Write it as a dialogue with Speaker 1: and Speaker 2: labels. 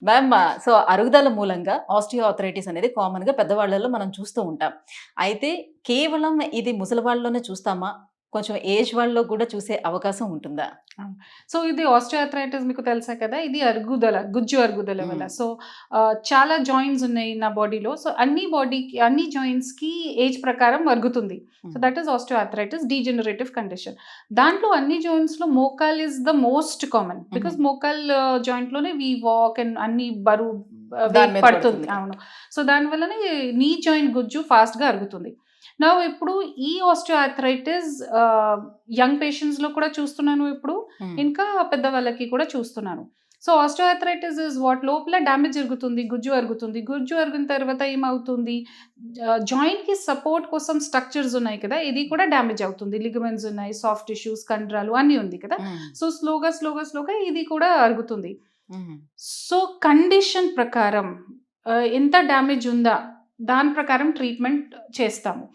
Speaker 1: Ma'am so అరుగుదల మూలంగా osteoarthritis అనేది కామన్‌గా పెద్దవాళ్ళలో మనం చూస్తూ ఉంటాం. అయితే కేవలం ఇది ముసలివాళ్ళలోనే చూస్తామా? కొంచెం ఏజ్ వాళ్ళలో కూడా చూసే అవకాశం ఉంటుందా?
Speaker 2: అవును. సో, ఇది ఆస్టియోఆర్థరైటిస్ మీకు తెలుసా కదా! ఇది గుజ్జు అరుగుదల వల్ల.
Speaker 1: హ్మ్.
Speaker 2: సో, చాలా జాయింట్స్ ఉన్నాయి నా బాడీలో. సో, అన్ని జాయింట్స్‌కి ఏజ్ ప్రకారం అరుగుతుంది. సో,
Speaker 1: హ్మ్.
Speaker 2: That is osteoarthritis degenerative condition. దాంట్లో అన్ని జాయింట్స్‌లో మోకాల్ ఈస్ ద మోస్ట్ కామన్.
Speaker 1: హుహు.
Speaker 2: బికాజ్ మోకాల్ జాయింట్‌లోనే వి వాక్ అండ్ అన్ని బరువు
Speaker 1: దాని
Speaker 2: వెయిట్
Speaker 1: మీద
Speaker 2: పడుతుంది.
Speaker 1: పడుతుంది కదా!
Speaker 2: అవును. సో, దానివల్లనే నీ జాయింట్ గుజ్జు ఫాస్ట్‌గా అరుగుతుంది. నౌ ఇప్పుడు ఈ ఆస్టియోఆర్థరైటిస్ యంగ్ పేషెంట్స్‌లో కూడా చూస్తున్నాను ఇప్పుడు.
Speaker 1: హ్మ్.
Speaker 2: ఇంకా పెద్దవాళ్ళకి కూడా చూస్తున్నాను. సో, ఆస్టియోఆర్థరైటిస్ ఇస్ వాట్ లోపల డ్యామేజ్ జరుగుతుంది. గుజ్జు అరుగుతుంది. గుజ్జు అరిగిన తర్వాత ఏమవుతుంది? జాయింట్‌కి సపోర్ట్ కోసం స్ట్రక్చర్స్ ఉన్నాయి కదా! ఇది కూడా డ్యామేజ్ అవుతుంది. లిగమెంట్స్ ఉన్నాయి, సాఫ్ట్ టిష్యూస్, కండరాలు అన్నీ ఉంది కదా!
Speaker 1: హ్మ్.
Speaker 2: సో, స్లోగా ఇది కూడా అరుగుతుంది.
Speaker 1: హుహు.
Speaker 2: సో, కండిషన్ ప్రకారం ఎంత డ్యామేజ్ ఉందా? దాని ప్రకారం ట్రీట్మెంట్ చేస్తాము.